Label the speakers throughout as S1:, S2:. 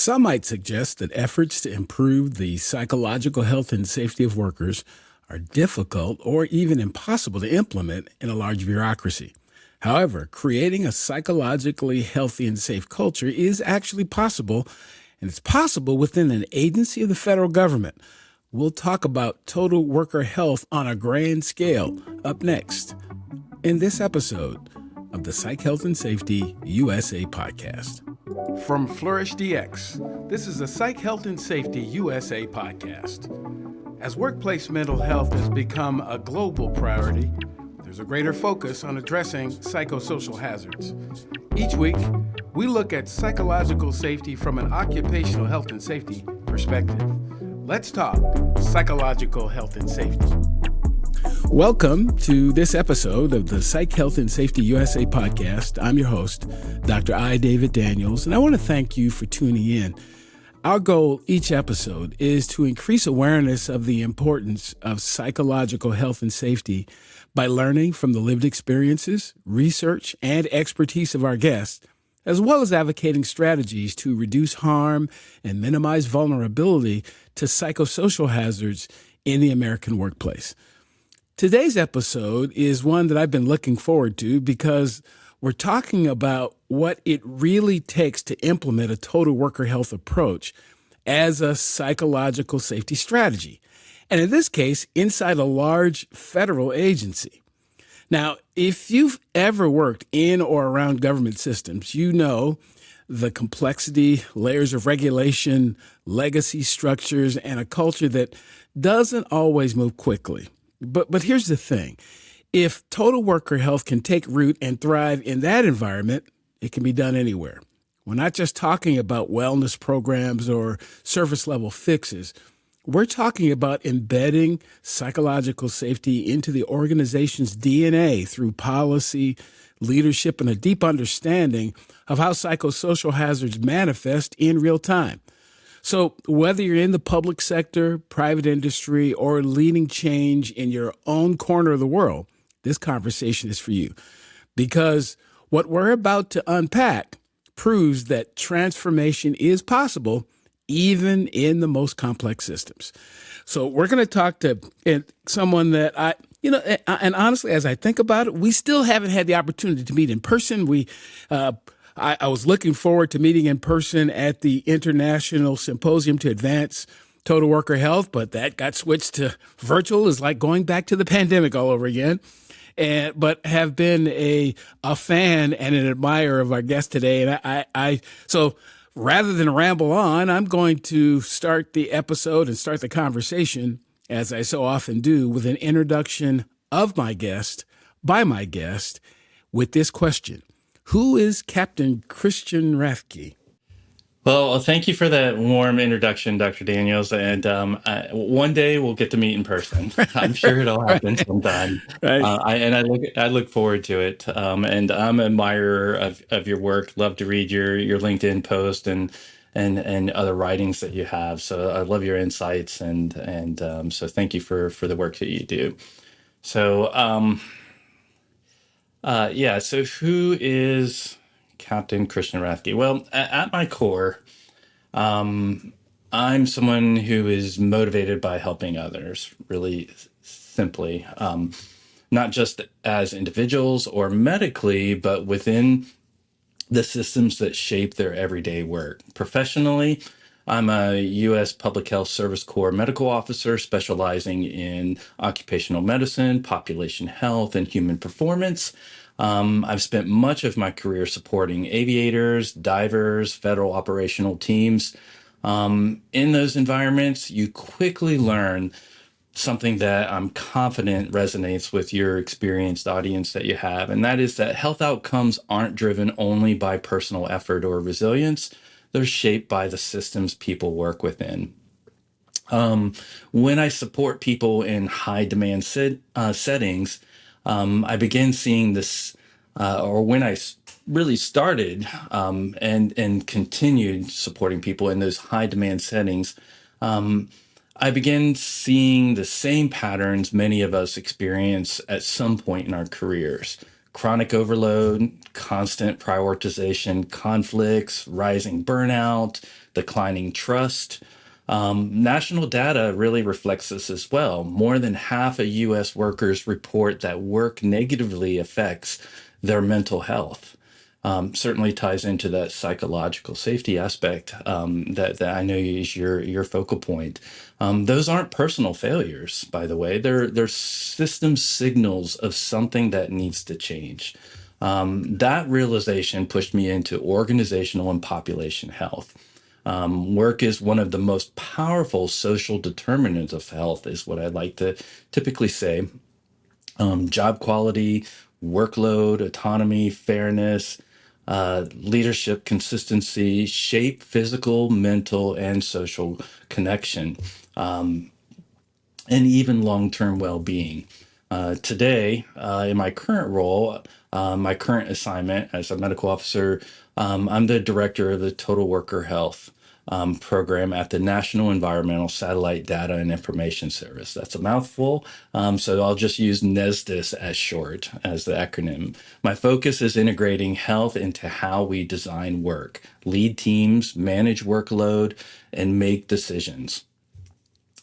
S1: Some might suggest that efforts to improve the psychological health and safety of workers are difficult or even impossible to implement in a large bureaucracy. However, creating a psychologically healthy and safe culture is actually possible, and it's possible within an agency of the federal government. We'll talk about total worker health on a grand scale up next in this episode of the Psych Health and Safety USA podcast. From Flourish DX, this is the Psych Health and Safety USA podcast. As workplace mental health has become a global priority, there's a greater focus on addressing psychosocial hazards. Each week, we look at psychological safety from an occupational health and safety perspective. Let's talk psychological health and safety. Welcome to this episode of the Psych Health and Safety USA podcast. I'm your host, Dr. I. David Daniels, and I want to thank you for tuning in. Our goal each episode is to increase awareness of the importance of psychological health and safety by learning from the lived experiences, research, and expertise of our guests, as well as advocating strategies to reduce harm and minimize vulnerability to psychosocial hazards in the American workplace. Today's episode is one that I've been looking forward to because we're talking about what it really takes to implement a total worker health approach as a psychological safety strategy. And in this case, inside a large federal agency. Now, if you've ever worked in or around government systems, you know the complexity, layers of regulation, legacy structures, and a culture that doesn't always move quickly. But here's the thing. If total worker health can take root and thrive in that environment, it can be done anywhere. We're not just talking about wellness programs or surface level fixes. We're talking about embedding psychological safety into the organization's DNA through policy, leadership, and a deep understanding of how psychosocial hazards manifest in real time. So whether you're in the public sector, private industry, or leading change in your own corner of the world, this conversation is for you. Because what we're about to unpack proves that transformation is possible even in the most complex systems. So we're going to talk to someone that and honestly, as I think about it, we still haven't had the opportunity to meet in person. I was looking forward to meeting in person at the International Symposium to Advance Total Worker Health, but that got switched to virtual. It's like going back to the pandemic all over again. But have been a fan and an admirer of our guest today. And so rather than ramble on, I'm going to start the episode and start the conversation, as I so often do, with an introduction of my guest, by my guest, with this question. Who is Captain Christian Rathke?
S2: Well, thank you for that warm introduction, Dr. Daniels. And one day we'll get to meet in person. I'm sure it'll happen sometime.
S1: Right.
S2: I look forward to it. And I'm an admirer of your work. Love to read your LinkedIn post and other writings that you have. So I love your insights and so thank you for the work that you do. So so who is Captain Christian Rathke? Well, at my core, I'm someone who is motivated by helping others, really simply, not just as individuals or medically, but within the systems that shape their everyday work. Professionally, I'm a U.S. Public Health Service Corps medical officer specializing in occupational medicine, population health, and human performance. I've spent much of my career supporting aviators, divers, federal operational teams. In those environments, you quickly learn something that I'm confident resonates with your experienced audience that you have, and that is that health outcomes aren't driven only by personal effort or resilience. They're shaped by the systems people work within. When I support people in high demand settings, I began seeing this, or when I really started and continued supporting people in those high demand settings, I began seeing the same patterns many of us experience at some point in our careers. chronic overload, constant prioritization, conflicts, rising burnout, declining trust. National data really reflects this as well. More than half of US workers report that work negatively affects their mental health. Certainly ties into that psychological safety aspect that I know is your focal point. Those aren't personal failures, by the way. They're system signals of something that needs to change. That realization pushed me into organizational and population health. Work is one of the most powerful social determinants of health, is what I like to typically say. Job quality, workload, autonomy, fairness, leadership, consistency, shape physical, mental, and social connection, and even long term well being. Today, in my current role, my current assignment as a medical officer, I'm the director of the Total Worker Health program at the National Environmental Satellite Data and Information Service. That's a mouthful, so I'll just use NESDIS as short as the acronym. My focus is integrating health into how we design work, lead teams, manage workload, and make decisions.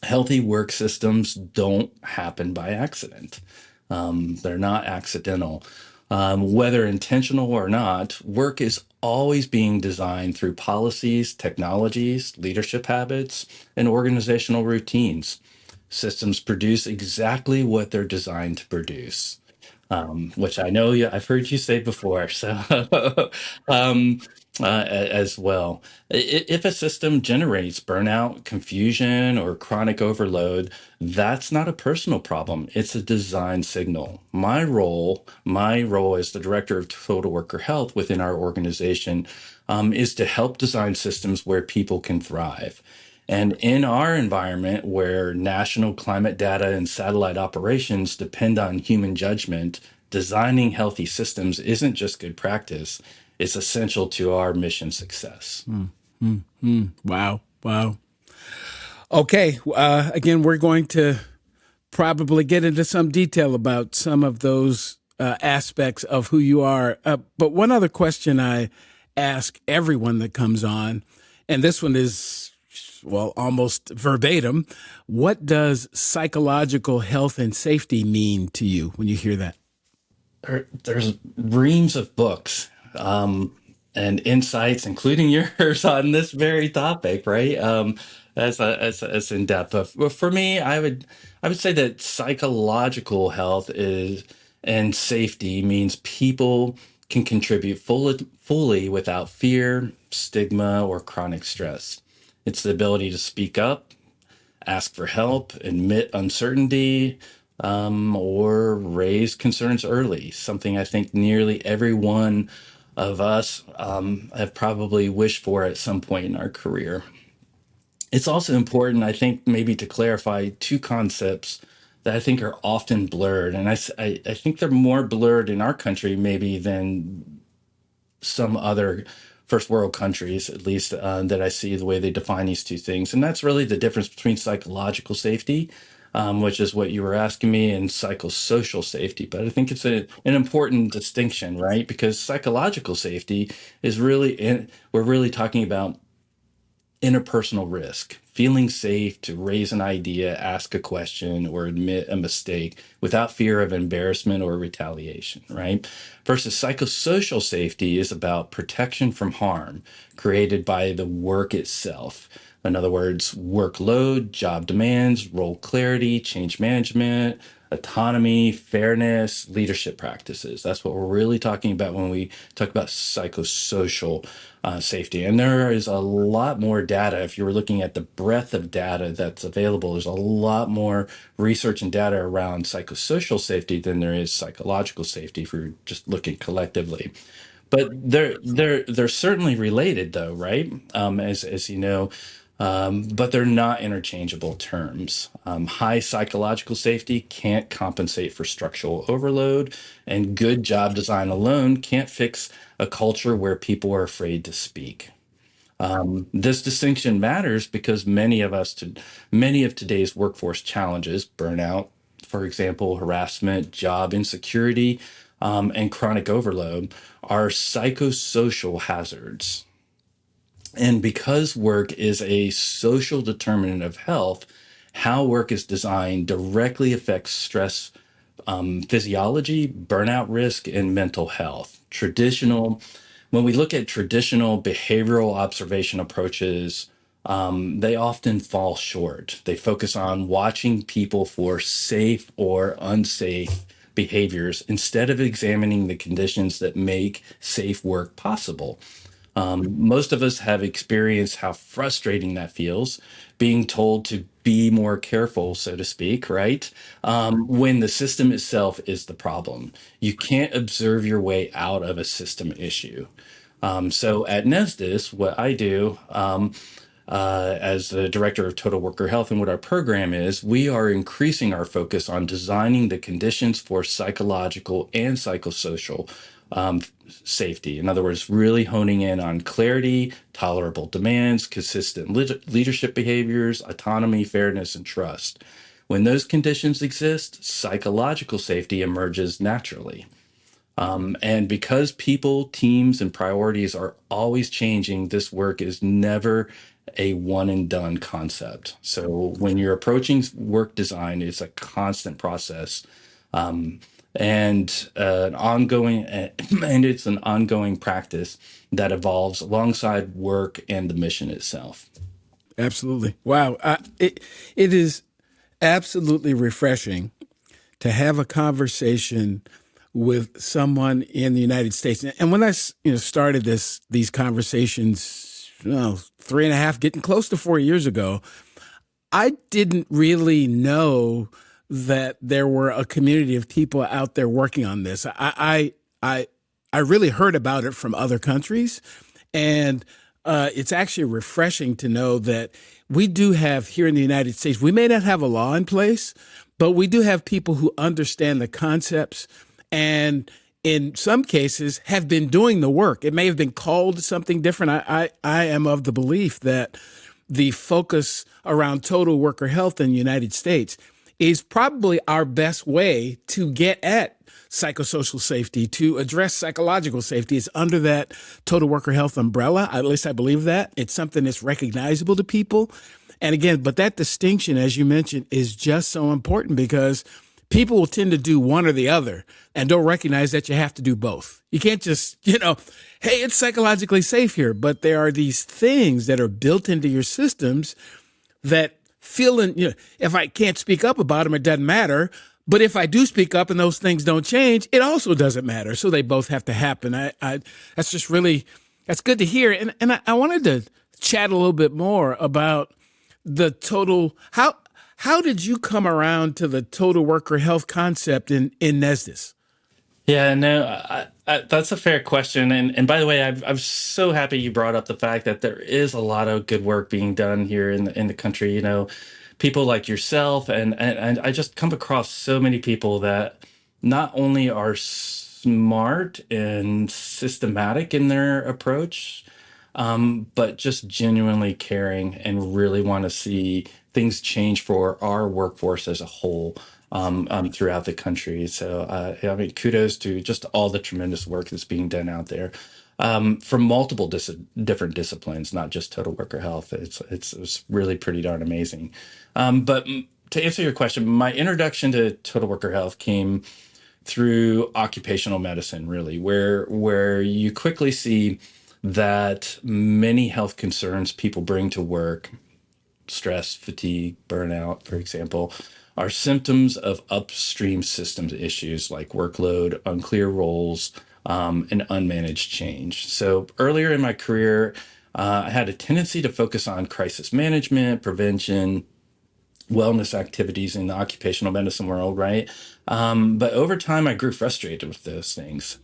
S2: Healthy work systems don't happen by accident. They're not accidental. Whether intentional or not, work is always being designed through policies, technologies, leadership habits, and organizational routines. Systems produce exactly what they're designed to produce, which I know I've heard you say before. So, um, as well, if a system generates burnout, confusion, or chronic overload, that's not a personal problem. It's a design signal. My role as the director of Total Worker Health within our organization, is to help design systems where people can thrive. And in our environment where national climate data and satellite operations depend on human judgment, designing healthy systems isn't just good practice, it's essential to our mission success.
S1: Wow. Wow. Okay. Again, we're going to probably get into some detail about some of those aspects of who you are. But one other question I ask everyone that comes on, and this one is, well, almost verbatim. What does psychological health and safety mean to you when you hear that?
S2: There's reams of books and insights, including yours, on this very topic, right? As in depth. But for me, I would say that psychological health is and safety means people can contribute fully without fear, stigma, or chronic stress. It's the ability to speak up, ask for help, admit uncertainty, or raise concerns early. Something I think nearly every one of us have probably wished for at some point in our career. It's also important, I think, maybe to clarify two concepts that I think are often blurred. And I think they're more blurred in our country maybe than some other first world countries, at least that I see the way they define these two things. And that's really the difference between psychological safety, which is what you were asking me, and psychosocial safety. But I think it's an important distinction, right? Because psychological safety is we're really talking about interpersonal risk, feeling safe to raise an idea, ask a question, or admit a mistake without fear of embarrassment or retaliation, right? Versus psychosocial safety is about protection from harm created by the work itself. In other words, workload, job demands, role clarity, change management, autonomy, fairness, leadership practices. That's what we're really talking about when we talk about psychosocial safety. And there is a lot more data. If you were looking at the breadth of data that's available, there's a lot more research and data around psychosocial safety than there is psychological safety if you're just looking collectively. But they're certainly related, though, right? As you know, but they're not interchangeable terms. High psychological safety can't compensate for structural overload, and good job design alone can't fix a culture where people are afraid to speak. This distinction matters because many of today's workforce challenges, burnout, for example, harassment, job insecurity, and chronic overload are psychosocial hazards. And because work is a social determinant of health, how work is designed directly affects stress physiology, burnout risk, and mental health. When we look at traditional behavioral observation approaches, they often fall short. They focus on watching people for safe or unsafe behaviors instead of examining the conditions that make safe work possible. Most of us have experienced how frustrating that feels, being told to be more careful, so to speak, right? When the system itself is the problem. You can't observe your way out of a system issue. So at NESDIS, what I do as the director of total worker health and what our program is, we are increasing our focus on designing the conditions for psychological and psychosocial um, safety. In other words, really honing in on clarity, tolerable demands, consistent leadership behaviors, autonomy, fairness, and trust. When those conditions exist, psychological safety emerges naturally. And because people, teams, and priorities are always changing, this work is never a one and done concept. So when you're approaching work design, it's a constant process. Um, and an ongoing and it's an ongoing practice that evolves alongside work and the mission itself.
S1: Absolutely. Wow. It is absolutely refreshing to have a conversation with someone in the United States. And when I started these conversations, 3.5, getting close to 4 years ago, I didn't really know that there were a community of people out there working on this. I really heard about it from other countries, and it's actually refreshing to know that we do have here in the United States. We may not have a law in place, but we do have people who understand the concepts and in some cases have been doing the work. It may have been called something different. I am of the belief that the focus around total worker health in the United States is probably our best way to get at psychosocial safety, to address psychological safety. It's under that total worker health umbrella. At least I believe that. It's something that's recognizable to people. And again, but that distinction, as you mentioned, is just so important because people will tend to do one or the other and don't recognize that you have to do both. You can't just, hey, it's psychologically safe here, but there are these things that are built into your systems that if I can't speak up about them, it doesn't matter. But if I do speak up and those things don't change, it also doesn't matter. So they both have to happen. That's just really, that's good to hear. And I wanted to chat a little bit more about the total, how did you come around to the total worker health concept in NESDIS?
S2: Yeah, no, that's a fair question. And by the way, I'm so happy you brought up the fact that there is a lot of good work being done here in the country. People like yourself, and I just come across so many people that not only are smart and systematic in their approach, but just genuinely caring and really want to see things change for our workforce as a whole throughout the country. So, I mean, kudos to just all the tremendous work that's being done out there from multiple different disciplines, not just total worker health. It's really pretty darn amazing. But to answer your question, my introduction to total worker health came through occupational medicine, really, where you quickly see that many health concerns people bring to work, stress, fatigue, burnout, for example, are symptoms of upstream systems issues like workload, unclear roles, and unmanaged change. So earlier in my career, I had a tendency to focus on crisis management, prevention, wellness activities in the occupational medicine world, right? But over time, I grew frustrated with those things.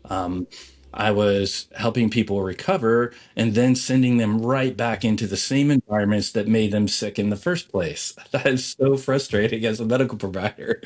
S2: I was helping people recover and then sending them right back into the same environments that made them sick in the first place. That is so frustrating as a medical provider.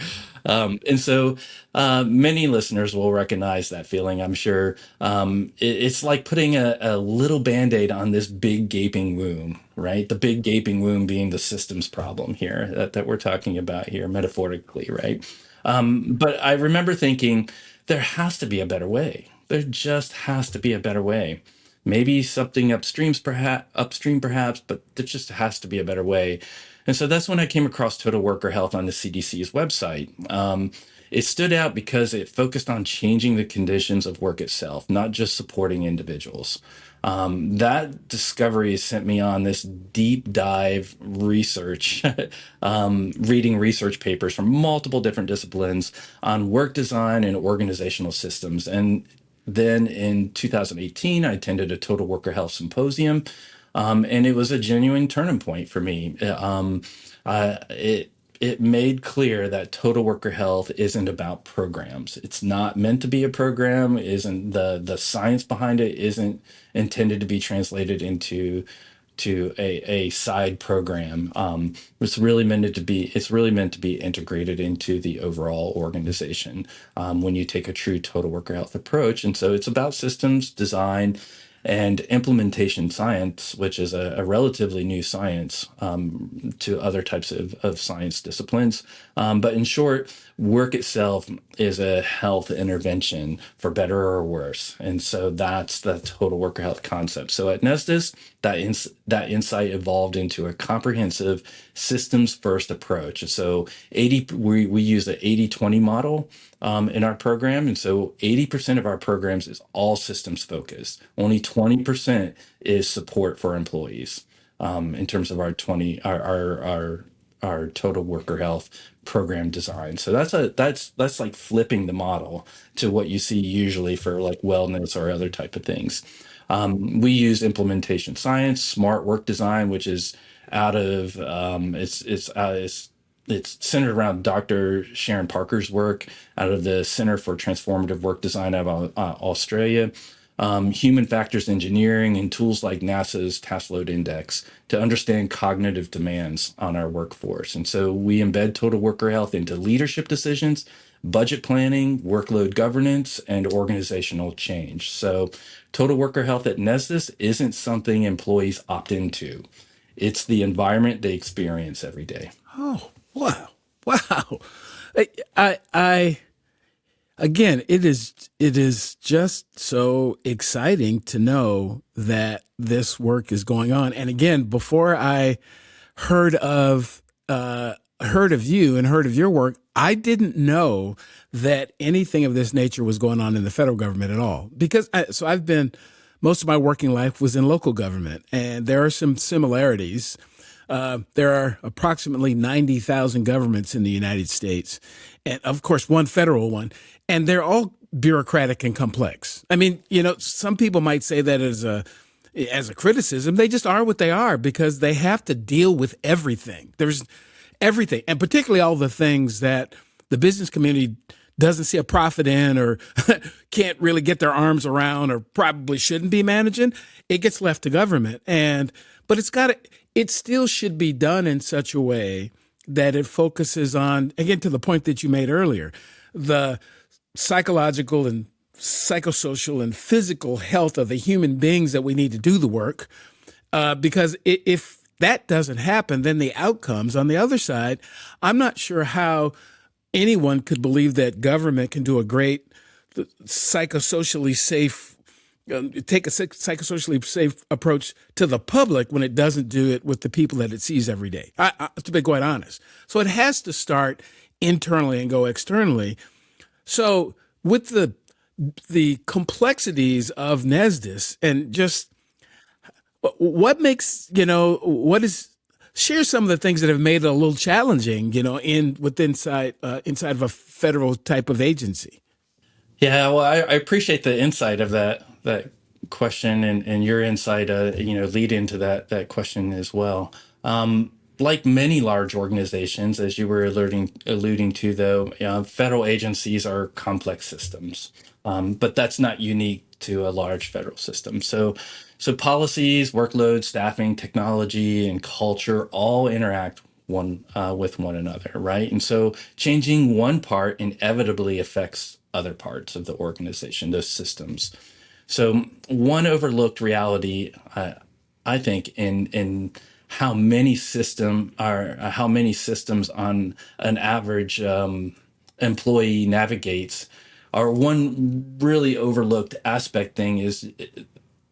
S2: And so many listeners will recognize that feeling, I'm sure. It's like putting a little band-aid on this big gaping wound, right? The big gaping wound being the systems problem here that we're talking about here, metaphorically, right? But I remember thinking, there has to be a better way. There just has to be a better way. Maybe something upstream perhaps, but there just has to be a better way. And so that's when I came across total worker health on the CDC's website. It stood out because it focused on changing the conditions of work itself, not just supporting individuals. That discovery sent me on this deep dive research, reading research papers from multiple different disciplines on work design and organizational systems. And then in 2018, I attended a total worker health symposium, and it was a genuine turning point for me. It made clear that total worker health isn't about programs. It's not meant to be a program. Isn't the science behind it isn't intended to be translated into a side program. It's really meant to be integrated into the overall organization when you take a true total worker health approach. And so it's about systems design and implementation science, which is a relatively new science to other types of science disciplines. But in short, work itself is a health intervention for better or worse. And so that's the total worker health concept. So at NESDIS, that insight evolved into a comprehensive systems first approach. So we use the 80-20 model in our program. And so 80% of our programs is all systems focused. Only 20% is support for employees in terms of our total worker health program design. So that's like flipping the model to what you see usually for like wellness or other type of things. We use implementation science, smart work design, which is out of it's centered around Dr. Sharon Parker's work out of the Center for Transformative Work Design out of Australia. Human factors engineering and tools like NASA's task load index to understand cognitive demands on our workforce. And so we embed total worker health into leadership decisions, budget planning, workload governance, and organizational change. So total worker health at NESDIS isn't something employees opt into. It's the environment they experience every day.
S1: Oh, wow. Wow. I again, it is just so exciting to know that this work is going on. And again, before I heard of you and heard of your work, I didn't know that anything of this nature was going on in the federal government at all. Because most of my working life was in local government, and there are some similarities. There are approximately 90,000 governments in the United States, and of course, one federal one, and they're all bureaucratic and complex. I mean, some people might say that as a criticism. They just are what they are because they have to deal with everything. There's everything, and particularly all the things that the business community doesn't see a profit in or can't really get their arms around or probably shouldn't be managing. It gets left to government, but it still should be done in such a way that it focuses on, again, to the point that you made earlier, the psychological and psychosocial and physical health of the human beings that we need to do the work. Because if that doesn't happen, then the outcomes on the other side, I'm not sure how anyone could believe that government can do a great psychosocially safe, take a psychosocially safe approach to the public when it doesn't do it with the people that it sees every day. To be quite honest. So it has to start internally and go externally. So with the complexities of NESDIS and just what makes, share some of the things that have made it a little challenging, inside of a federal type of agency.
S2: Yeah, well, I appreciate the insight of that question and your insight, lead into that question as well. Like many large organizations, as you were alluding to, though, federal agencies are complex systems, but that's not unique to a large federal system. So policies, workload, staffing, technology, and culture all interact with one another, right? And so changing one part inevitably affects other parts of the organization, those systems. So one overlooked reality, I think, in how many systems on an average employee navigates Our one really overlooked aspect thing is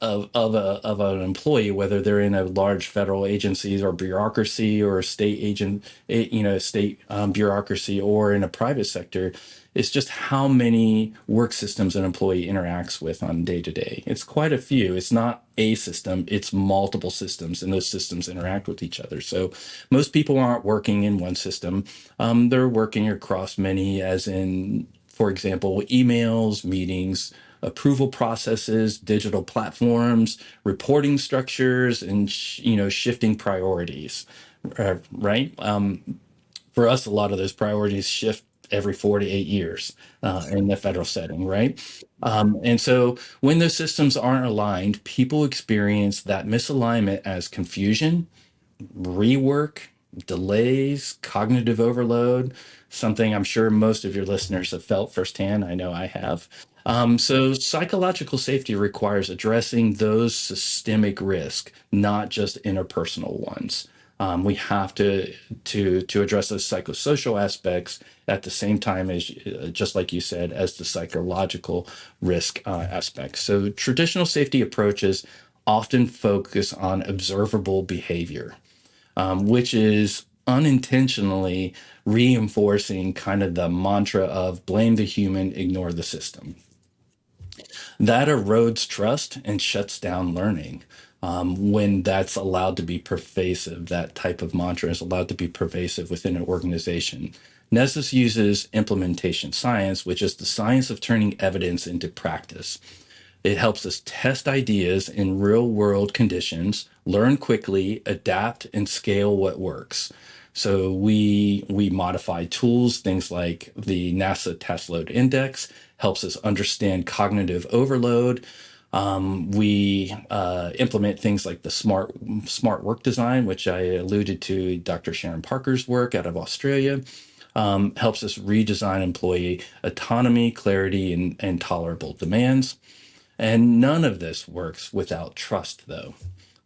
S2: of an employee, whether they're in a large federal agencies or bureaucracy or a state agent, state bureaucracy, or in a private sector, it's just how many work systems an employee interacts with on day to day. It's quite a few. It's not a system, it's multiple systems, and those systems interact with each other. So most people aren't working in one system. They're working across many, as in, for example, emails, meetings, approval processes, digital platforms, reporting structures, and shifting priorities. Right? For us, a lot of those priorities shift every 4 to 8 years in the federal setting, right? And so when those systems aren't aligned, people experience that misalignment as confusion, rework, delays, cognitive overload, something I'm sure most of your listeners have felt firsthand. I know I have. So psychological safety requires addressing those systemic risk, not just interpersonal ones. We have to address those psychosocial aspects at the same time as, just like you said, as the psychological risk aspects. So traditional safety approaches often focus on observable behavior, which is unintentionally reinforcing kind of the mantra of blame the human, ignore the system. That erodes trust and shuts down learning. When that's allowed to be pervasive, that type of mantra is allowed to be pervasive within an organization. NESDIS uses implementation science, which is the science of turning evidence into practice. It helps us test ideas in real world conditions, learn quickly, adapt, and scale what works. So we modify tools, things like the NASA Task Load Index helps us understand cognitive overload. We implement things like the smart work design, which I alluded to Dr. Sharon Parker's work out of Australia. Helps us redesign employee autonomy, clarity, and tolerable demands. And none of this works without trust, though.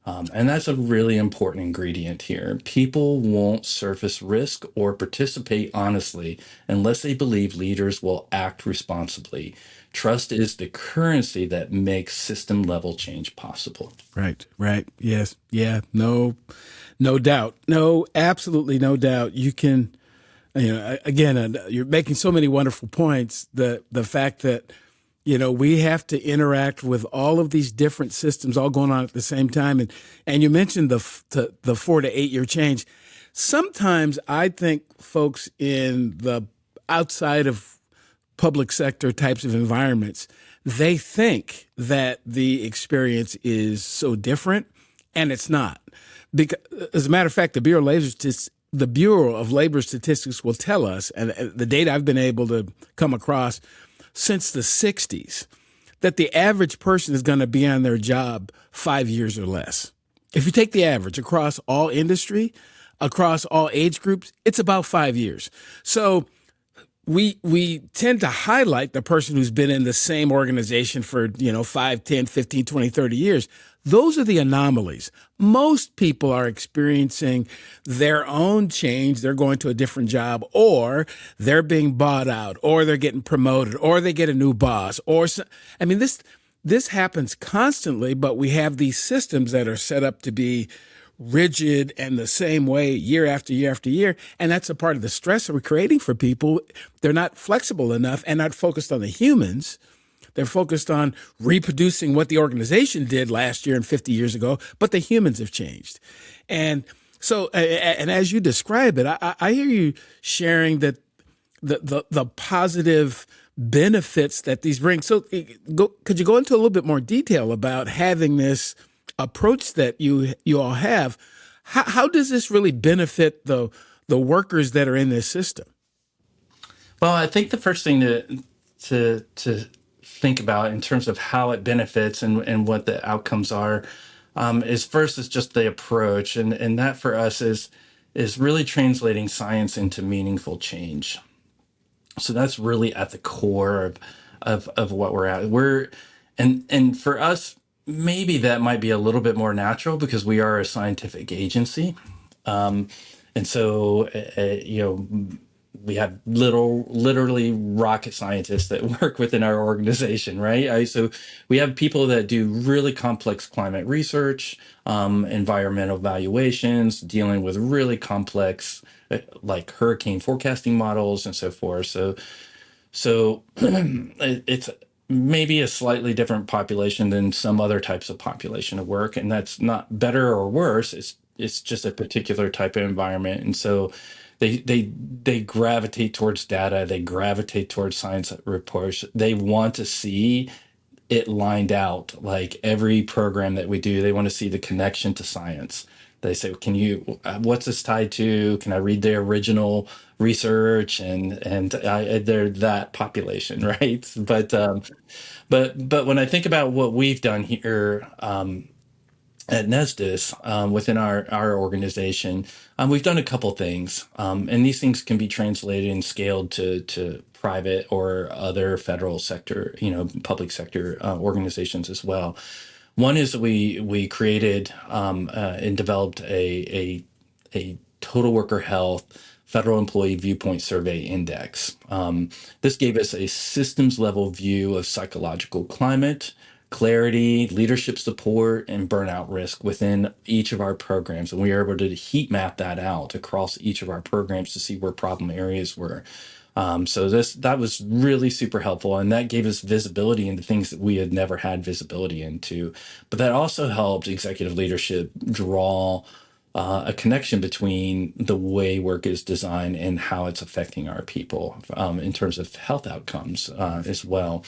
S2: And that's a really important ingredient here. People won't surface risk or participate honestly unless they believe leaders will act responsibly. Trust is the currency that makes system level change possible.
S1: Right, right. Yes. Yeah. No doubt. No, absolutely no doubt. You can, again, you're making so many wonderful points. The fact that, we have to interact with all of these different systems all going on at the same time. And you mentioned the 4 to 8 year change. Sometimes I think folks in the outside of public sector types of environments, they think that the experience is so different, and it's not. Because, as a matter of fact, the Bureau of Labor Statistics will tell us, and the data I've been able to come across since the 60s, that the average person is going to be on their job 5 years or less. If you take the average across all industry, across all age groups, it's about 5 years. So we tend to highlight the person who's been in the same organization for, 5, 10, 15, 20, 30 years. Those are the anomalies. Most people are experiencing their own change. They're going to a different job, or they're being bought out, or they're getting promoted, or they get a new boss. This happens constantly, but we have these systems that are set up to be rigid and the same way year after year after year. And that's a part of the stress that we're creating for people. They're not flexible enough and not focused on the humans. They're focused on reproducing what the organization did last year and 50 years ago, but the humans have changed. And so, and as you describe it, I hear you sharing that the positive benefits that these bring. So could you go into a little bit more detail about having this approach that you all have? How does this really benefit the workers that are in this system?
S2: Well, I think the first thing to think about in terms of how it benefits and what the outcomes are is just the approach, and that for us is really translating science into meaningful change. So that's really at the core of what we're at. And for us, maybe that might be a little bit more natural because we are a scientific agency. And so, we have literally rocket scientists that work within our organization, right? So we have people that do really complex climate research, environmental evaluations, dealing with really complex like hurricane forecasting models and so forth. So it's maybe a slightly different population than some other types of population of work, and that's not better or worse. It's just a particular type of environment, and so they gravitate towards data. They gravitate towards science reports. They want to see it lined out. Like every program that we do, they want to see the connection to science. They say, "Can you? What's this tied to? Can I read the original research?" And they're that population, right? But when I think about what we've done here at NESDIS within our organization, we've done a couple things, and these things can be translated and scaled to private or other federal sector, public sector organizations as well. One is that we created and developed a total worker health federal employee viewpoint survey index. This gave us a systems level view of psychological climate, clarity, leadership support, and burnout risk within each of our programs. And we were able to heat map that out across each of our programs to see where problem areas were. So that was really super helpful, and that gave us visibility into things that we had never had visibility into. But that also helped executive leadership draw a connection between the way work is designed and how it's affecting our people in terms of health outcomes as well.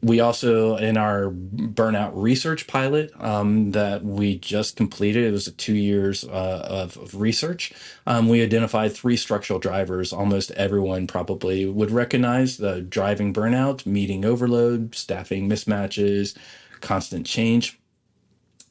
S2: We also, in our burnout research pilot that we just completed, it was 2 years of research. We identified 3 structural drivers. Almost everyone probably would recognize: the driving burnout, meeting overload, staffing mismatches, constant change.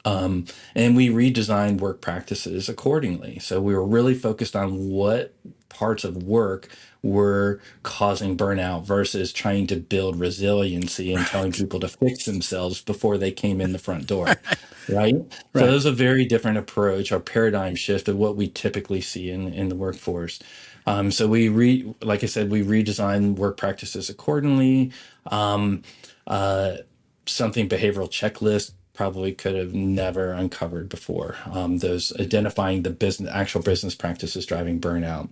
S2: And we redesigned work practices accordingly. So we were really focused on what parts of work were causing burnout versus trying to build resiliency and telling people to fix themselves before they came in the front door. Right. So
S1: Right.
S2: there's a very different approach, our paradigm shift of what we typically see in the workforce. So like I said, we redesigned work practices accordingly. Something behavioral checklist probably could have never uncovered before. Those identifying the actual business practices driving burnout.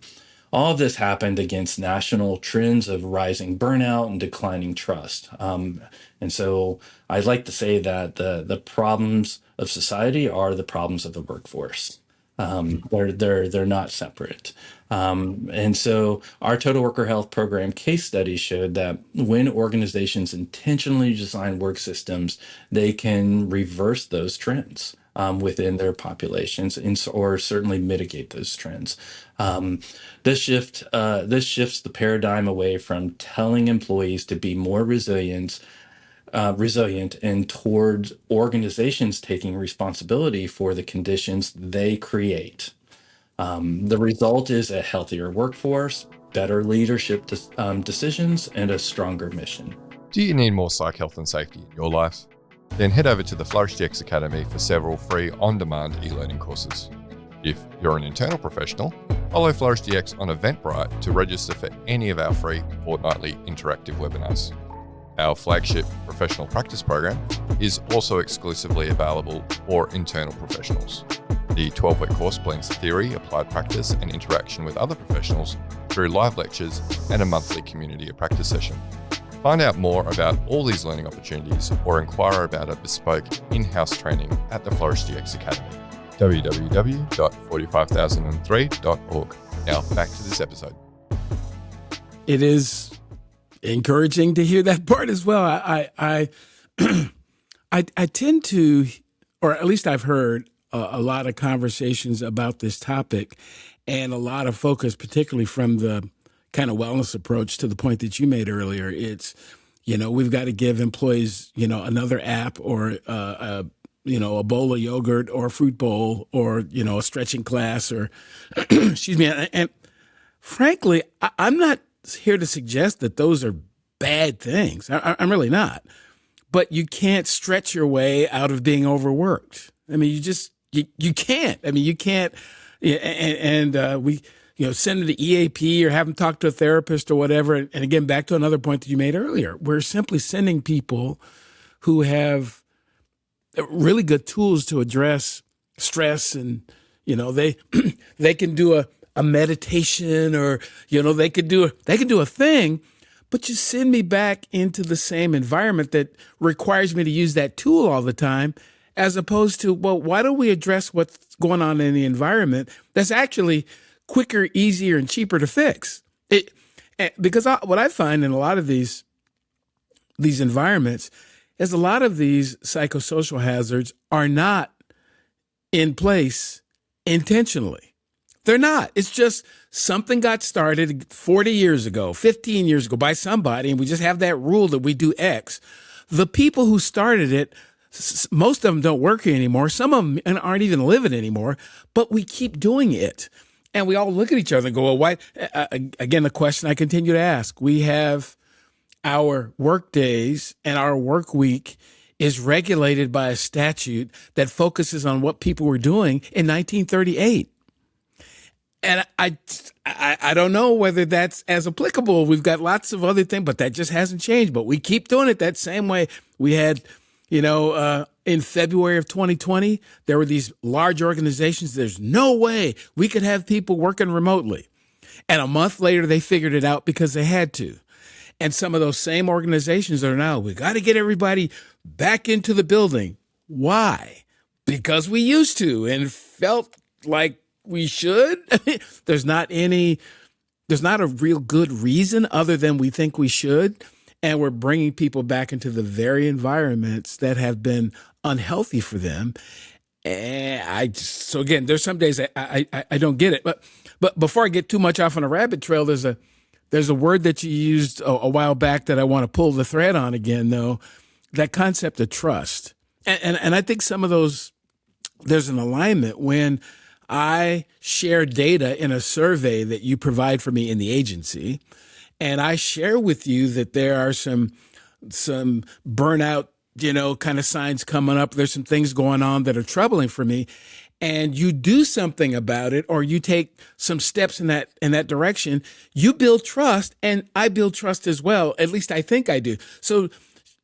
S2: All of this happened against national trends of rising burnout and declining trust. And so I'd like to say that the problems of society are the problems of the workforce. They're not separate. And so our total worker health program case study showed that when organizations intentionally design work systems, they can reverse those trends within their populations or certainly mitigate those trends. This shifts the paradigm away from telling employees to be more resilient and towards organizations taking responsibility for the conditions they create. The result is a healthier workforce, better leadership decisions, and a stronger mission.
S3: Do you need more psych health and safety in your life? Then head over to the FlourishDX Academy for several free on-demand e-learning courses. If you're an internal professional, follow FlourishDX on Eventbrite to register for any of our free fortnightly interactive webinars. Our flagship professional practice program is also exclusively available for internal professionals. The 12-week course blends theory, applied practice, and interaction with other professionals through live lectures and a monthly community of practice session. Find out more about all these learning opportunities or inquire about a bespoke in-house training at the FlourishDX Academy. www.45003.org. Now back to this episode.
S1: It is encouraging to hear that part as well. I tend to, or at least I've heard a lot of conversations about this topic and a lot of focus, particularly from the kind of wellness approach to the point that you made earlier. It's, we've got to give employees, another app or, a bowl of yogurt or a fruit bowl or, a stretching class or, excuse me. And frankly, I'm not here to suggest that those are bad things. I'm really not. But you can't stretch your way out of being overworked. I mean, you can't. I mean, you can't. And we, send them to EAP or have them talk to a therapist or whatever. And again, back to another point that you made earlier, we're simply sending people who have really good tools to address stress, and they they can do a meditation, or they could do a thing, but you send me back into the same environment that requires me to use that tool all the time, as opposed to, well, why don't we address what's going on in the environment that's actually quicker, easier, and cheaper to fix? Because what I find in a lot of these environments is a lot of these psychosocial hazards are not in place intentionally. They're not. It's just something got started 40 years ago, 15 years ago by somebody, and we just have that rule that we do X. The people who started it, most of them don't work here anymore. Some of them aren't even living anymore, but we keep doing it. And we all look at each other and go, well, why? Again, the question I continue to ask, we have our work days and our work week is regulated by a statute that focuses on what people were doing in 1938. And I don't know whether that's as applicable. We've got lots of other things, but that just hasn't changed. But we keep doing it that same way. We had, in February of 2020, there were these large organizations. There's no way we could have people working remotely. And a month later, they figured it out because they had to. And some of those same organizations are now, we got to get everybody back into the building. Why? Because we used to and felt like we should. There's not a real good reason other than we think we should. And we're bringing people back into the very environments that have been unhealthy for them. And so again, there's some days I don't get it. But before I get too much off on a rabbit trail, there's a word that you used a while back that I want to pull the thread on again, though, that concept of trust. And I think some of those, there's an alignment when I share data in a survey that you provide for me in the agency, and I share with you that there are some burnout, kind of signs coming up. There's some things going on that are troubling for me. And you do something about it, or you take some steps in that direction, you build trust, and I build trust as well. At least I think I do. So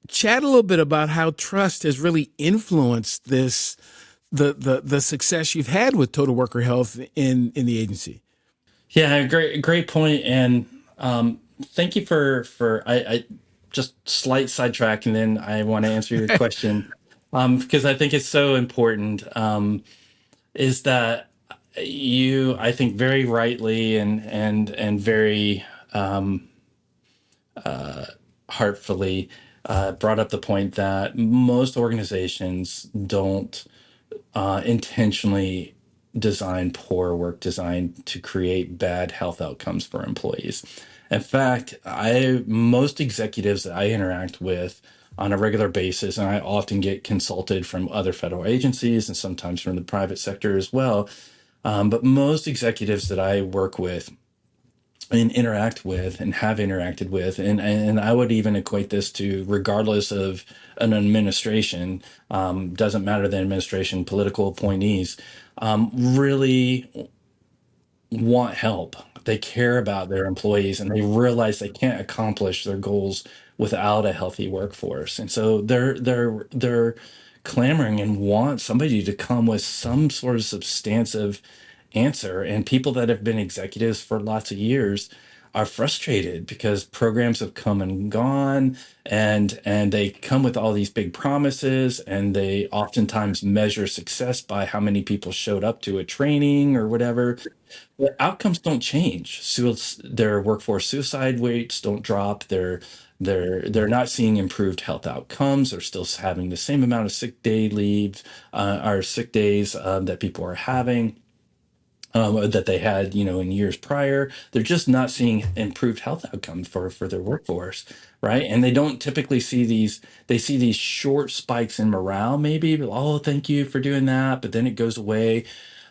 S1: chat a little bit about how trust has really influenced the success you've had with total worker health in the agency.
S2: Yeah, great point. And thank you for I just slight sidetrack, and then I want to answer your question because I think it's so important. Is that you, I think, very rightly and very heartfully brought up the point that most organizations don't intentionally design poor work design to create bad health outcomes for employees. In fact, most executives that I interact with on a regular basis, and I often get consulted from other federal agencies and sometimes from the private sector as well. But most executives that I work with and interact with and have interacted with, and I would even equate this to regardless of an administration, doesn't matter the administration, political appointees, really want help. They care about their employees, and they realize they can't accomplish their goals without a healthy workforce. And so they're clamoring and want somebody to come with some sort of substantive answer. And people that have been executives for lots of years are frustrated because programs have come and gone, and they come with all these big promises, and they oftentimes measure success by how many people showed up to a training or whatever. The outcomes don't change. Their workforce suicide rates don't drop. They're not seeing improved health outcomes. They're still having the same amount of sick day leave or sick days that people are having. That they had, in years prior. They're just not seeing improved health outcomes for their workforce, right? And they don't typically see these. They see these short spikes in morale, maybe. Oh, thank you for doing that, but then it goes away.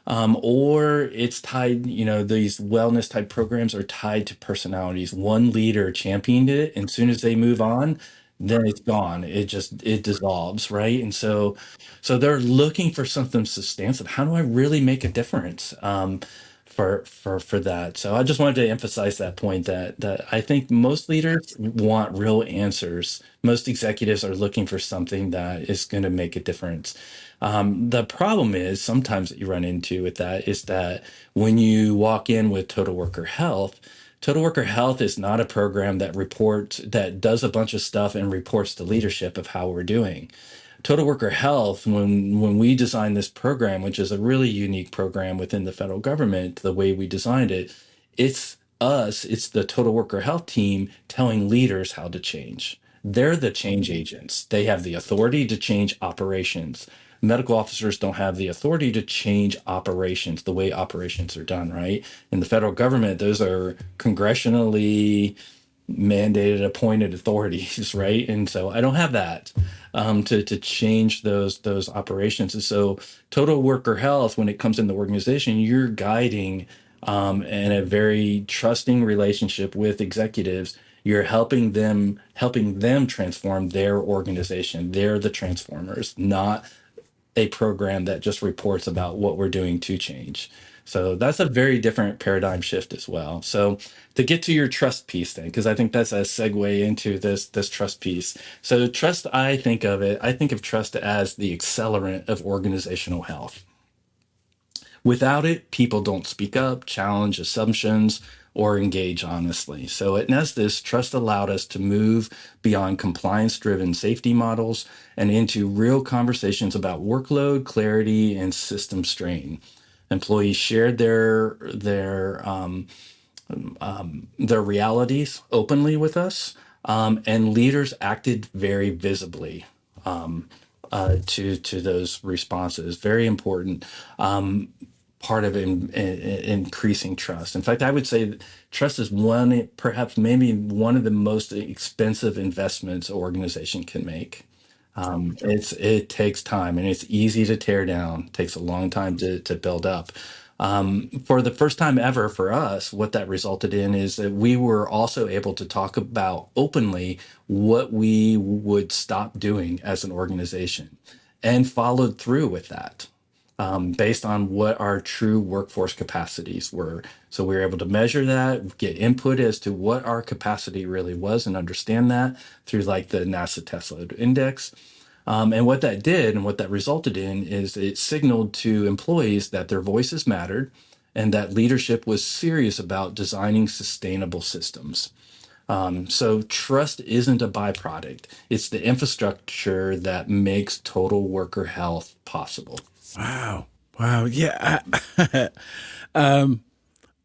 S2: Or it's tied. These wellness type programs are tied to personalities. One leader championed it, and as soon as they move on, then it's gone. It dissolves, right? And so they're looking for something substantive. How do I really make a difference for that. So I just wanted to emphasize that point, that I think most leaders want real answers. Most executives are looking for something that is going to make a difference. The problem is sometimes that you run into with that is that when you walk in with Total Worker Health is not a program that does a bunch of stuff and reports to leadership of how we're doing. Total Worker Health, when we designed this program, which is a really unique program within the federal government, the way we designed it, it's the Total Worker Health team telling leaders how to change. They're the change agents. They have the authority to change operations. Medical officers don't have the authority to change operations, the way operations are done, right? In the federal government, those are congressionally mandated appointed authorities, right? And so I don't have that to change those operations. And so Total Worker Health, when it comes in the organization, you're guiding in a very trusting relationship with executives. You're helping them transform their organization. They're the transformers, not a program that just reports about what we're doing to change. So that's a very different paradigm shift as well. So to get to your trust piece then, because I think that's a segue into this trust piece. So trust, I think of trust as the accelerant of organizational health. Without it, people don't speak up, challenge assumptions, or engage honestly. So at NESDIS, trust allowed us to move beyond compliance-driven safety models and into real conversations about workload, clarity, and system strain. Employees shared their realities openly with us, and leaders acted very visibly to those responses. Very important part of increasing trust. In fact, I would say that trust is perhaps maybe one of the most expensive investments an organization can make. It takes time, and it's easy to tear down. It takes a long time to build up. For the first time ever for us, what that resulted in is that we were also able to talk about openly what we would stop doing as an organization, and followed through with that based on what our true workforce capacities were. So we were able to measure that, get input as to what our capacity really was, and understand that through like the NASA Test Load Index. And what that did and what that resulted in is it signaled to employees that their voices mattered and that leadership was serious about designing sustainable systems. So trust isn't a byproduct. It's the infrastructure that makes total worker health possible.
S1: Wow. Wow. Yeah.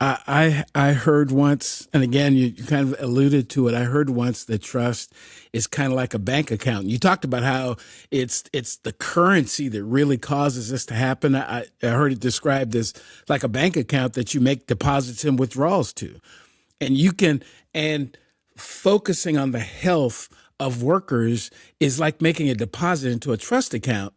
S1: I heard once, and again, you kind of alluded to it. I heard once that trust is kind of like a bank account. You talked about how it's the currency that really causes this to happen. I heard it described as like a bank account that you make deposits and withdrawals to, and focusing on the health of workers is like making a deposit into a trust account,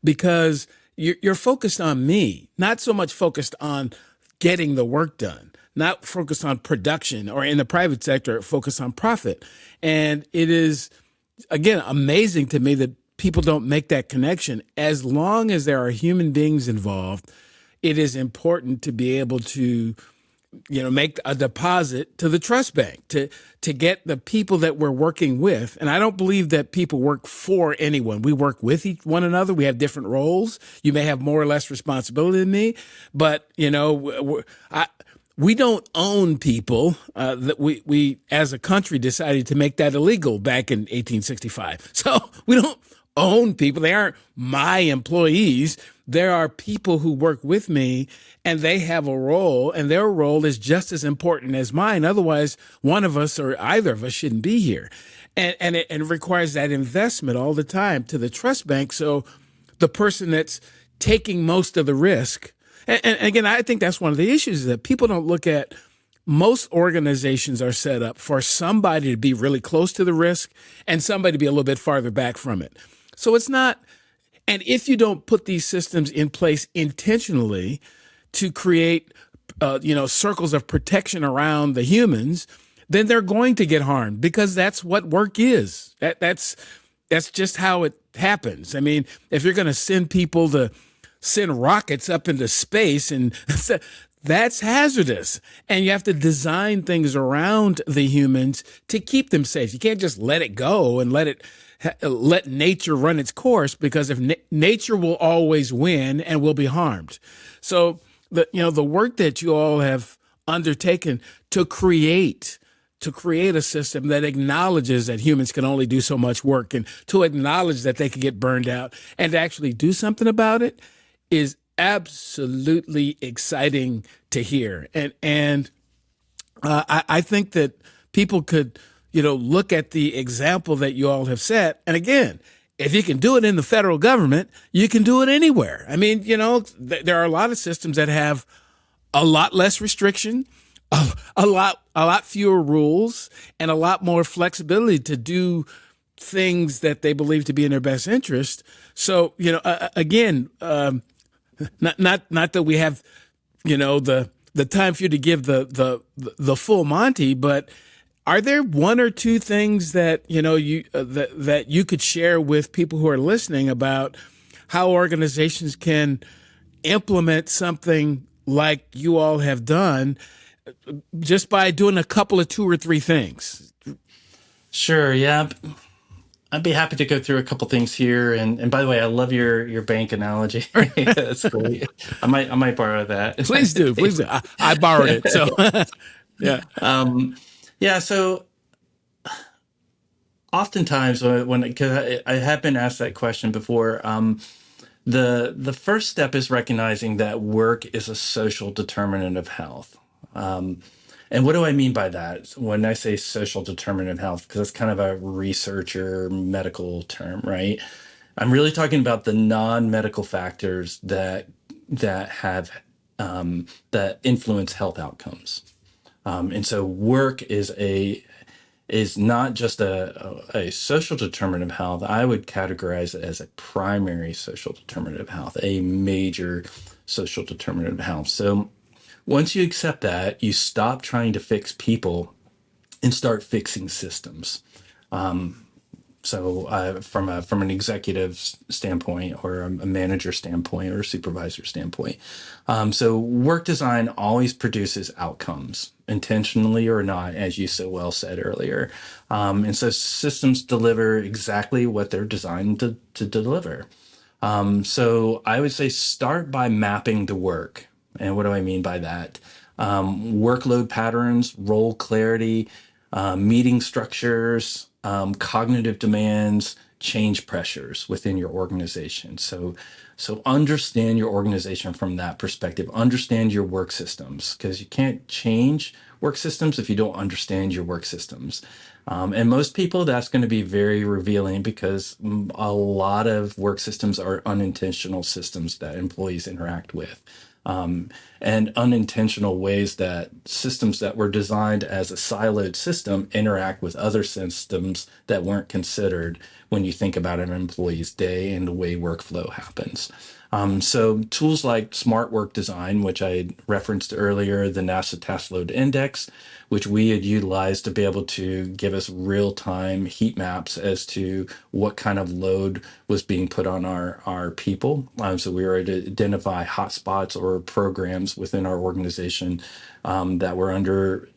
S1: because you're focused on me, not so much focused on getting the work done, not focused on production, or in the private sector, focused on profit. And it is, again, amazing to me that people don't make that connection. As long as there are human beings involved, it is important to be able to make a deposit to the trust bank to get the people that we're working with. And I don't believe that people work for anyone. We work with one another. We have different roles. You may have more or less responsibility than me, but we don't own people. That we as a country decided to make that illegal back in 1865. So we don't own people. They aren't my employees. There are people who work with me, and they have a role, and their role is just as important as mine. Otherwise, one of us or either of us shouldn't be here. And it requires that investment all the time to the trust bank. So the person that's taking most of the risk, and again, I think that's one of the issues, is that people don't look at, most organizations are set up for somebody to be really close to the risk and somebody to be a little bit farther back from it. So it's not, and if you don't put these systems in place intentionally to create, circles of protection around the humans, then they're going to get harmed, because that's what work is. That's just how it happens. I mean, if you're going to send people to send rockets up into space, and that's hazardous. And you have to design things around the humans to keep them safe. You can't just let it go and let nature run its course, because if nature will always win and will be harmed. So the work that you all have undertaken to create a system that acknowledges that humans can only do so much work, and to acknowledge that they can get burned out, and to actually do something about it is absolutely exciting to hear. And I think that people could, look at the example that you all have set. And again, if you can do it in the federal government, you can do it anywhere. I mean, there are a lot of systems that have a lot less restriction, a lot fewer rules, and a lot more flexibility to do things that they believe to be in their best interest. So, again, not that we have, the time for you to give the full Monty, but are there one or two things that that you could share with people who are listening about how organizations can implement something like you all have done, just by doing a couple of two or three things?
S2: Sure. Yeah. I'd be happy to go through a couple things here. And by the way, I love your bank analogy. That's great. I might borrow that.
S1: Please do. Please do. I borrowed it. So yeah.
S2: Yeah. So oftentimes because I have been asked that question before, the first step is recognizing that work is a social determinant of health. And what do I mean by that when I say social determinant of health? Because it's kind of a researcher medical term, right? I'm really talking about the non-medical factors that have that influence health outcomes. And so work is not just a social determinant of health. I would categorize it as a primary social determinant of health, a major social determinant of health. So once you accept that, you stop trying to fix people and start fixing systems. So from an executive standpoint, or a manager standpoint, or a supervisor standpoint, so work design always produces outcomes, intentionally or not, as you so well said earlier. And so systems deliver exactly what they're designed to deliver. So I would say start by mapping the work. And what do I mean by that? Workload patterns, role clarity, meeting structures, cognitive demands, change pressures within your organization. So understand your organization from that perspective. Understand your work systems, because you can't change work systems if you don't understand your work systems. And most people, that's going to be very revealing, because a lot of work systems are unintentional systems that employees interact with. And unintentional ways that systems that were designed as a siloed system interact with other systems that weren't considered when you think about an employee's day and the way workflow happens. So tools like smart work design, which I referenced earlier, the NASA Task Load Index, which we had utilized to be able to give us real-time heat maps as to what kind of load was being put on our people. So we were able to identify hotspots or programs within our organization that were under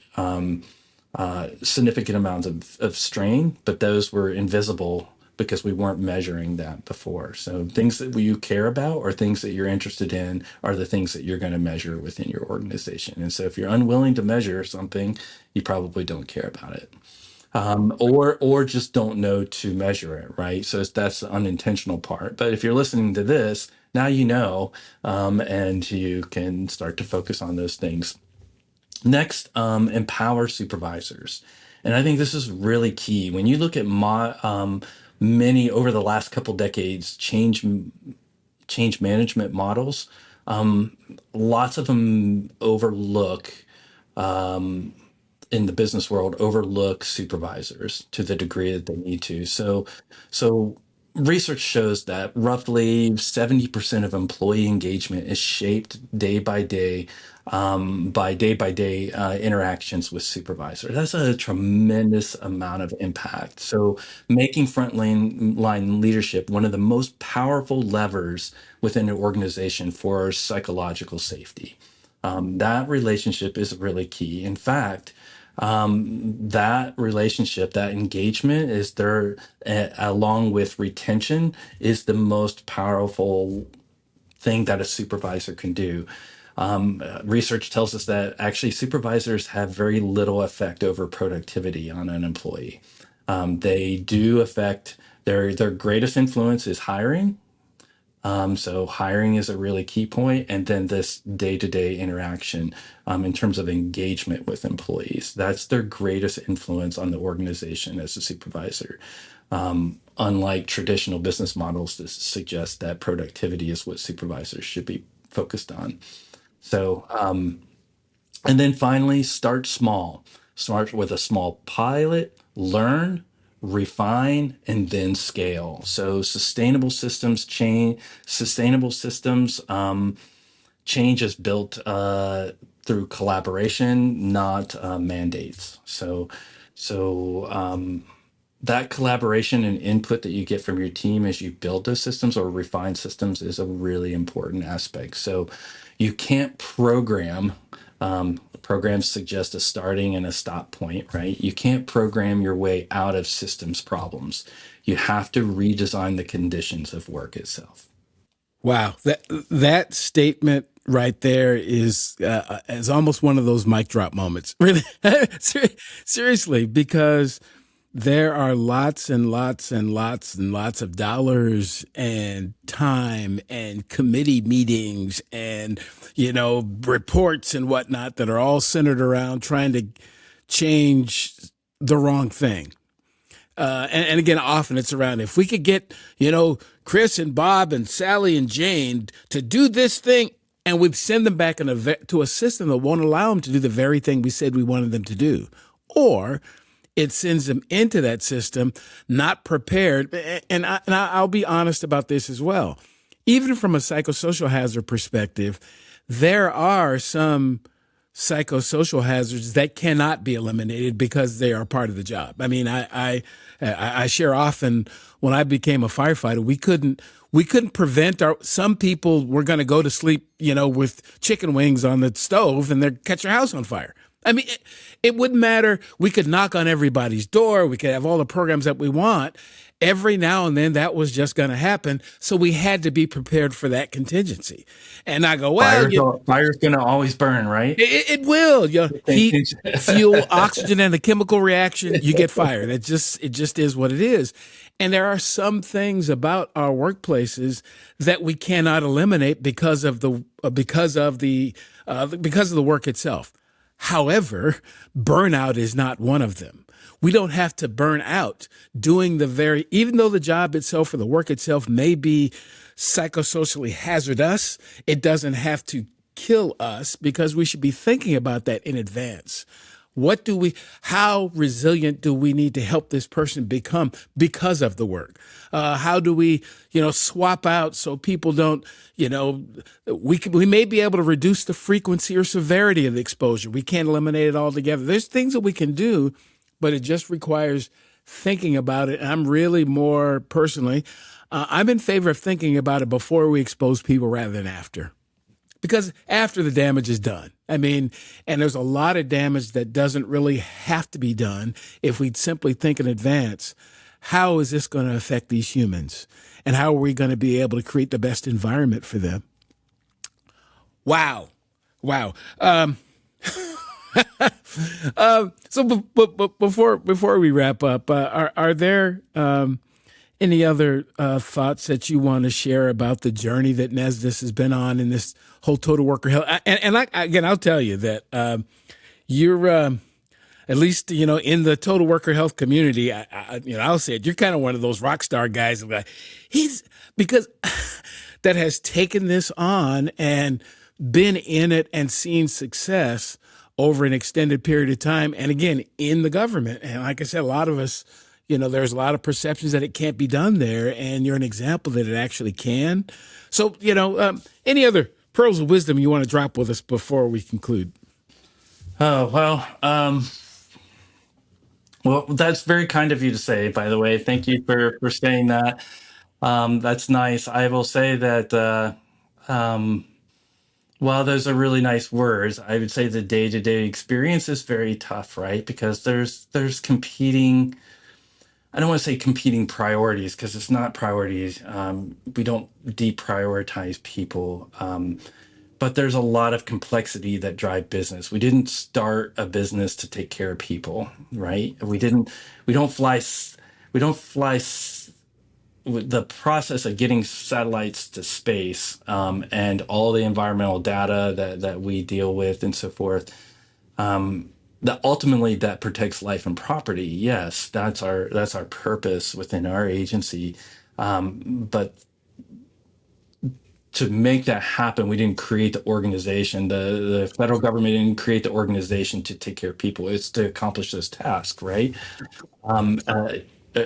S2: significant amounts of strain, but those were invisible because we weren't measuring that before. So things that you care about or things that you're interested in are the things that you're going to measure within your organization. And so if you're unwilling to measure something, you probably don't care about it. Or just don't know to measure it, right? So that's the unintentional part. But if you're listening to this, now you know, and you can start to focus on those things. Next, empower supervisors. And I think this is really key. When you look at many over the last couple decades change management models, lots of them overlook in the business world overlook supervisors to the degree that they need to. So research shows that roughly 70% of employee engagement is shaped day by day interactions with supervisors. That's a tremendous amount of impact. So making line leadership one of the most powerful levers within an organization for psychological safety. That relationship is really key. In fact, that relationship, that engagement is there, along with retention, is the most powerful thing that a supervisor can do. Research tells us that actually supervisors have very little effect over productivity on an employee. They do affect their greatest influence is hiring. So hiring is a really key point, and then this day-to-day interaction in terms of engagement with employees. That's their greatest influence on the organization as a supervisor. Unlike traditional business models, this suggests that productivity is what supervisors should be focused on. So, and then finally, start small. Start with a small pilot, learn, refine, and then scale. So sustainable systems change. Sustainable systems change is built through collaboration, not mandates. So that collaboration and input that you get from your team as you build those systems or refine systems is a really important aspect. So you can't program. Programs suggest a starting and a stop point, right? You can't program your way out of systems problems. You have to redesign the conditions of work itself.
S1: Wow, that statement right there is almost one of those mic drop moments. Really, seriously, because there are lots and lots and lots and lots of dollars and time and committee meetings and reports and whatnot that are all centered around trying to change the wrong thing. And again, often it's around if we could get, Chris and Bob and Sally and Jane to do this thing, and we send them back to a system that won't allow them to do the very thing we said we wanted them to do. Or it sends them into that system not prepared. And I'll be honest about this as well. Even from a psychosocial hazard perspective, there are some psychosocial hazards that cannot be eliminated because they are part of the job. I mean, I share often when I became a firefighter, we couldn't prevent some people were going to go to sleep, with chicken wings on the stove and they'd catch your house on fire. I mean, it wouldn't matter. We could knock on everybody's door. We could have all the programs that we want. Every now and then that was just going to happen. So we had to be prepared for that contingency. And I go, well,
S2: fire's going to always burn, right?
S1: It will. Heat, fuel, oxygen, and a chemical reaction, you get fire. It just is what it is. And there are some things about our workplaces that we cannot eliminate because of the work itself. However, burnout is not one of them. We don't have to burn out doing even though the job itself or the work itself may be psychosocially hazardous, it doesn't have to kill us because we should be thinking about that in advance. How resilient do we need to help this person become because of the work? How do we, swap out so people don't, we may be able to reduce the frequency or severity of the exposure. We can't eliminate it altogether. There's things that we can do, but it just requires thinking about it. And I'm really more personally, I'm in favor of thinking about it before we expose people rather than after. Because after the damage is done, and there's a lot of damage that doesn't really have to be done if we simply think in advance, how is this going to affect these humans? And how are we going to be able to create the best environment for them? Wow. So before we wrap up, are there any other thoughts that you want to share about the journey that NESDIS has been on in this whole total worker health? And I'll tell you that you're at least in the total worker health community. I'll say it. You're kind of one of those rock star guys. Because that has taken this on and been in it and seen success over an extended period of time. And again, in the government. And like I said, a lot of us, there's a lot of perceptions that it can't be done there. And you're an example that it actually can. So, any other pearls of wisdom you want to drop with us before we conclude?
S2: Oh, well, that's very kind of you to say, by the way. Thank you for saying that. That's nice. I will say that Well, those are really nice words. I would say the day-to-day experience is very tough, right? Because there's competing, I don't want to say competing priorities because it's not priorities. We don't deprioritize people. But there's a lot of complexity that drive business. We didn't start a business to take care of people, right? We don't fly, we don't fly with the process of getting satellites to space, and all the environmental data that we deal with and so forth, that ultimately that protects life and property. Yes, that's our purpose within our agency. But to make that happen, we didn't create the organization. The federal government didn't create the organization to take care of people. It's to accomplish this task, right? Um, uh,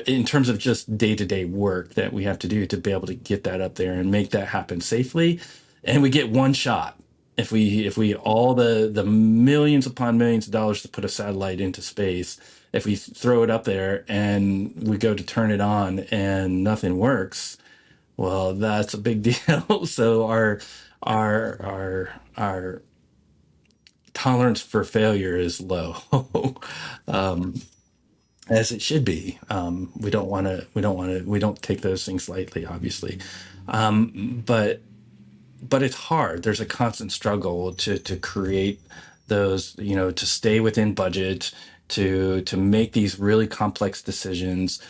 S2: in terms of just day-to-day work that we have to do to be able to get that up there and make that happen safely, and we get one shot. If we all the millions upon millions of dollars to put a satellite into space, if we throw it up there and we go to turn it on and nothing works, well, that's a big deal. So our tolerance for failure is low, um, as it should be. We don't take those things lightly, obviously. But it's hard. There's a constant struggle to create those, to stay within budget, to make these really complex decisions.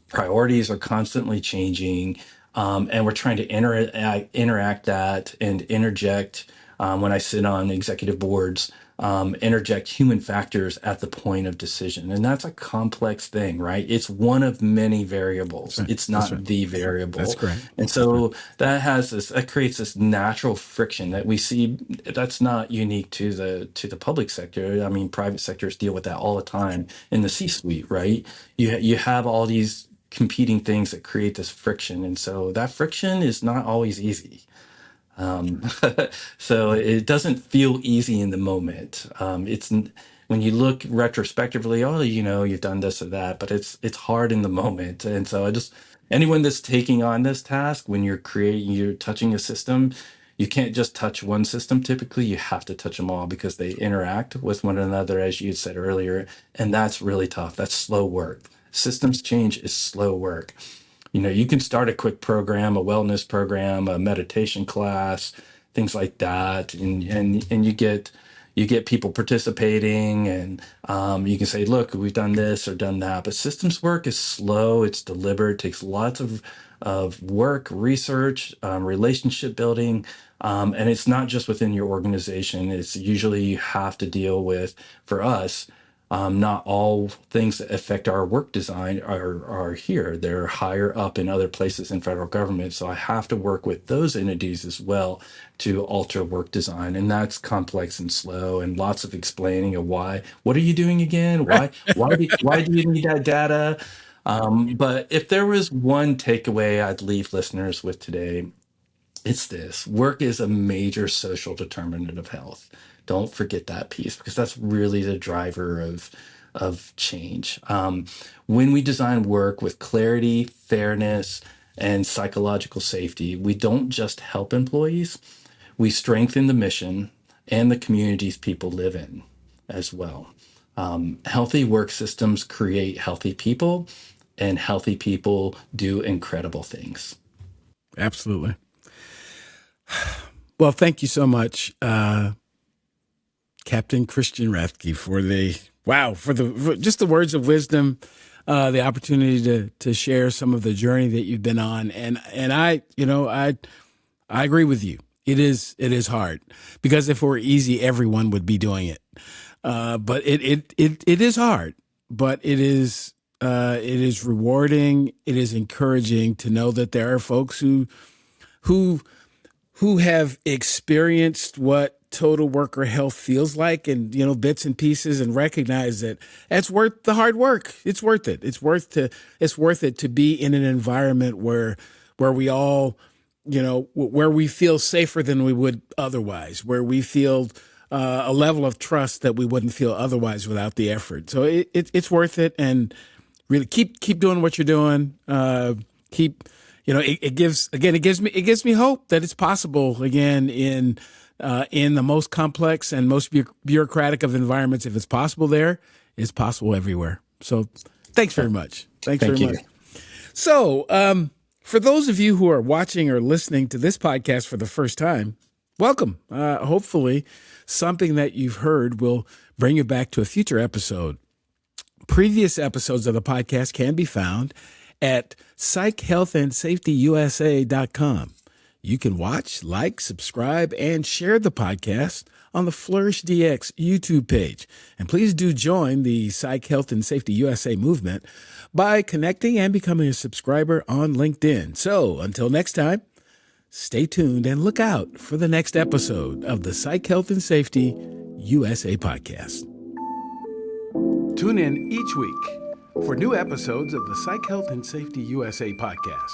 S2: Priorities are constantly changing, and we're trying to interact that and interject, when I sit on executive boards, interject human factors at the point of decision. And that's a complex thing, right? It's one of many variables.
S1: Right.
S2: It's
S1: That's
S2: not
S1: right.
S2: the variable.
S1: That's correct.
S2: And so that creates this natural friction that we see. That's not unique to the public sector. I mean, private sectors deal with that all the time in the C-suite, right? You have all these competing things that create this friction, and so that friction is not always easy. Um, so it doesn't feel easy in the moment. When you look retrospectively, oh, you've done this or that, but it's hard in the moment. And so anyone that's taking on this task, when you're touching a system, you can't just touch one system. Typically, you have to touch them all because they interact with one another, as you said earlier, and that's really tough. That's slow work. Systems change is slow work. You can start a quick program, a wellness program, a meditation class, things like that, and you get people participating, and you can say, look, we've done this or done that. But systems work is slow, it's deliberate, takes lots of work, research, relationship building, and it's not just within your organization. It's usually you have to deal with, for us, not all things that affect our work design are here. They're higher up in other places in federal government. So I have to work with those entities as well to alter work design. And that's complex and slow and lots of explaining of why. What are you doing again? Why do you need that data? But if there was one takeaway I'd leave listeners with today, it's this: work is a major social determinant of health. Don't forget that piece because that's really the driver of change. When we design work with clarity, fairness, and psychological safety, we don't just help employees, we strengthen the mission and the communities people live in as well. Healthy work systems create healthy people, and healthy people do incredible things.
S1: Absolutely. Well, thank you so much, Captain Christian Rathke, for just the words of wisdom, the opportunity to share some of the journey that you've been on, and I agree with you. It is hard because if it were easy, everyone would be doing it. But it is hard, but it is rewarding. It is encouraging to know that there are folks who have experienced what total worker health feels like, and bits and pieces, and recognize that it's worth the hard work. It's worth it. It's worth it to be in an environment where we all, where we feel safer than we would otherwise, where we feel a level of trust that we wouldn't feel otherwise without the effort. So it's worth it, and really keep doing what you're doing. Keep it gives me hope that it's possible again in the most complex and most bureaucratic of environments. If it's possible there, it's possible everywhere. So thanks very much. Thank you. Much. So for those of you who are watching or listening to this podcast for the first time, welcome. Hopefully something that you've heard will bring you back to a future episode. Previous episodes of the podcast can be found at psychhealthandsafetyusa.com. You can watch, like, subscribe, and share the podcast on the Flourish DX YouTube page. And please do join the Psych Health and Safety USA movement by connecting and becoming a subscriber on LinkedIn. So until next time, stay tuned and look out for the next episode of the Psych Health and Safety USA podcast. Tune in each week for new episodes of the Psych Health and Safety USA podcast.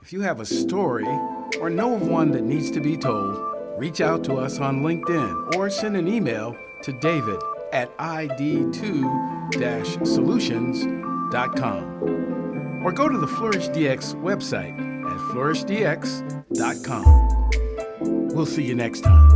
S1: If you have a story or know of one that needs to be told, reach out to us on LinkedIn or send an email to David at id2-solutions.com or go to the Flourish DX website at flourishdx.com. We'll see you next time.